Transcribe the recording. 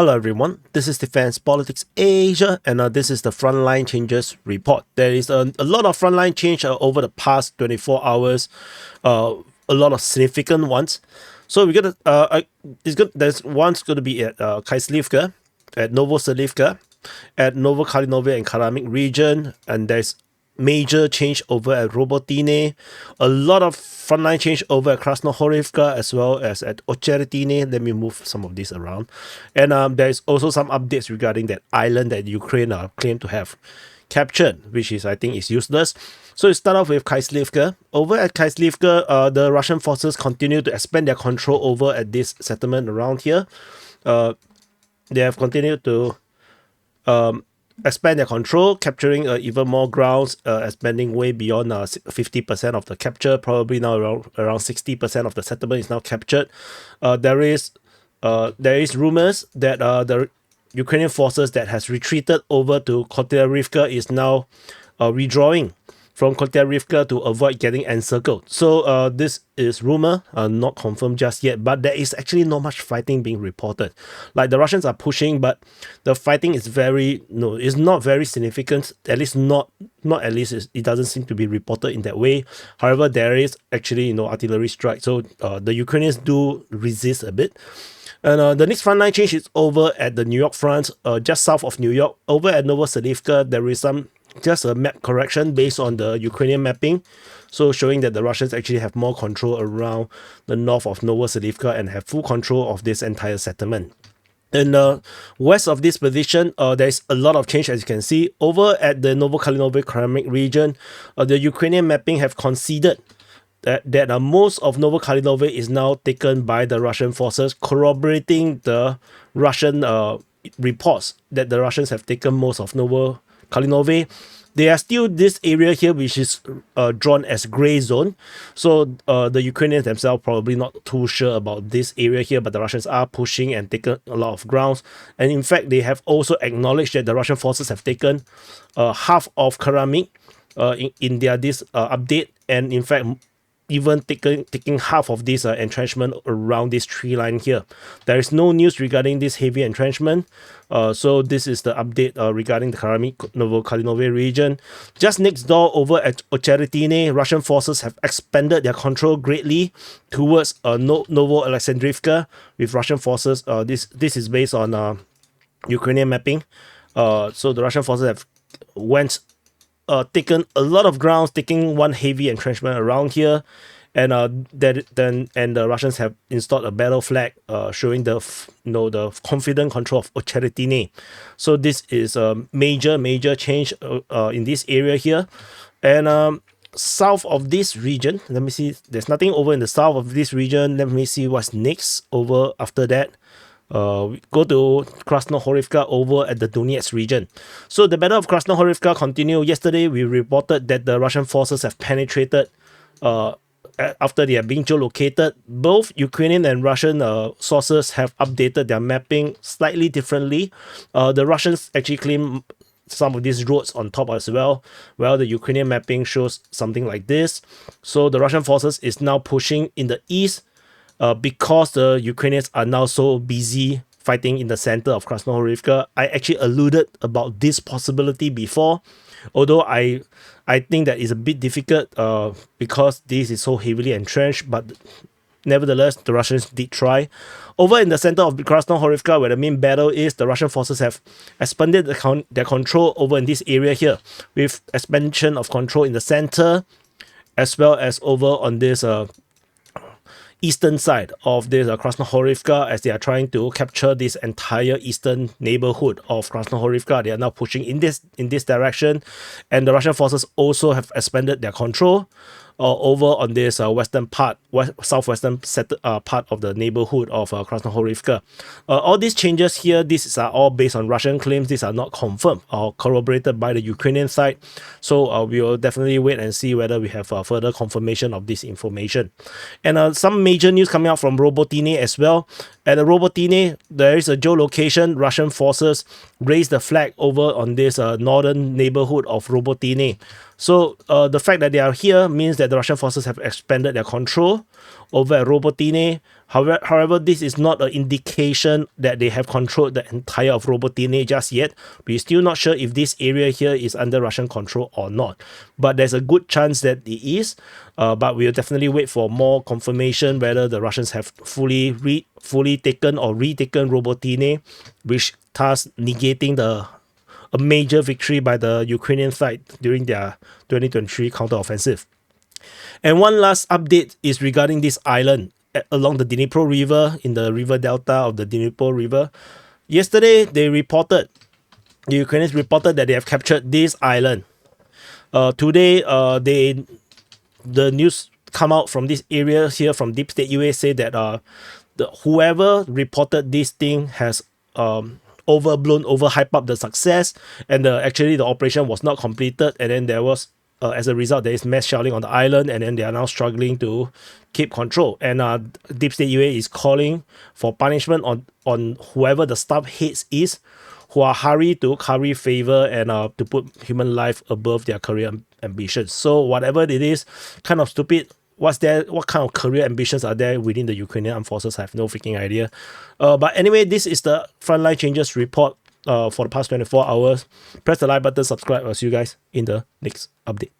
Hello everyone, this is Defense Politics Asia, and this is the Frontline Changes report. There is a lot of frontline change over the past 24 hours, a lot of significant ones. So we're gonna, there's one's going to be at Kaislivka, at Novoselivka, at Novokalinovo and Karamik region, and there's major change over at Robotyne, a lot of frontline change over at Krasnohorivka as well as at Ocheretyne. Let me move some of these around. And there's also some updates regarding that island that Ukraine claimed to have captured, which is, I think, is useless. So we start off with Kaislivka. Over at Kaislivka, the Russian forces continue to expand their control over at this settlement around here. They have continued to expand their control, capturing even more grounds, expanding way beyond 50% of the capture. Probably now around 60% of the settlement is now captured. There is rumors that the Ukrainian forces that has retreated over to Ocheretyne is now redrawing from Ocheretyne to avoid getting encircled. So this is rumor, not confirmed just yet, but there is actually not much fighting being reported. Like the Russians are pushing, but the fighting is is not very significant. At least it doesn't seem to be reported in that way. However, there is actually artillery strike. So the Ukrainians do resist a bit. And the next frontline change is over at the New York front, just south of New York. Over at Novoselivka, there is just a map correction based on the Ukrainian mapping, so showing that the Russians actually have more control around the north of Novoselivka and have full control of this entire settlement. And west of this position, there's a lot of change, as you can see. Over at the Novokalinovo Karamik region, the Ukrainian mapping have conceded that most of Novokalinovo is now taken by the Russian forces, corroborating the Russian reports that the Russians have taken most of Novokalinovo. There are still this area here which is drawn as gray zone. So the Ukrainians themselves probably not too sure about this area here, but the Russians are pushing and taken a lot of grounds. And in fact, they have also acknowledged that the Russian forces have taken half of Karamik in their this update, and in fact even taking half of this entrenchment around this tree line here. There is no news regarding this heavy entrenchment. So this is the update regarding the Karamik Novokalinovo region. Just next door over at Ocheretyne, Russian forces have expanded their control greatly towards Novo Alexandrivka with Russian forces. This is based on Ukrainian mapping. So the Russian forces have taken a lot of grounds, taking one heavy entrenchment around here, and the Russians have installed a battle flag, showing the confident control of Ocheretyne. So this is a major change in this area here, and south of this region. Let me see. There's nothing over in the south of this region. Let me see what's next over after that. We go to Krasnohorivka over at the Donetsk region. So the Battle of Krasnohorivka continued. Yesterday, we reported that the Russian forces have penetrated after they are being geolocated. Both Ukrainian and Russian sources have updated their mapping slightly differently. The Russians actually claim some of these roads on top as well, while the Ukrainian mapping shows something like this. So the Russian forces is now pushing in the east, because the Ukrainians are now so busy fighting in the center of Krasnohorivka. I actually alluded about this possibility before, although I think that is a bit difficult because this is so heavily entrenched, but nevertheless, the Russians did try. Over in the center of Krasnohorivka, where the main battle is, the Russian forces have expanded their control over in this area here, with expansion of control in the center, as well as over on this eastern side of this Krasnohorivka, as they are trying to capture this entire eastern neighborhood of Krasnohorivka. They are now pushing in this direction, and the Russian forces also have expanded their control over on this southwestern part of the neighborhood of Krasnohorivka. All these changes here, these are all based on Russian claims. These are not confirmed or corroborated by the Ukrainian side. So we will definitely wait and see whether we have further confirmation of this information. And some major news coming out from Robotyne as well. At the Robotyne, there is a geolocation. Russian forces raised the flag over on this northern neighborhood of Robotyne. So the fact that they are here means that the Russian forces have expanded their control over at Robotyne. However, this is not an indication that they have controlled the entire of Robotyne just yet. We're still not sure if this area here is under Russian control or not. But there's a good chance that it is. But we'll definitely wait for more confirmation whether the Russians have fully taken or retaken Robotyne, which thus negating a major victory by the Ukrainian side during their 2023 counteroffensive. And one last update is regarding this island along the Dnipro River, in the river delta of the Dnipro River. Yesterday, the Ukrainians reported that they have captured this island. Today, the news come out from this area here from Deep State UA say that whoever reported this thing has overhyped up the success, and actually the operation was not completed, and then there was as a result there is mass shelling on the island, and then they are now struggling to keep control. And Deep State UA is calling for punishment on whoever the staff heads is, who are hurried to curry favor and to put human life above their career ambitions. So whatever it is, kind of stupid. What kind of career ambitions are there within the Ukrainian armed forces? I have no freaking idea. But anyway, this is the Frontline Changes report for the past 24 hours. Press the like button, subscribe. I'll see you guys in the next update.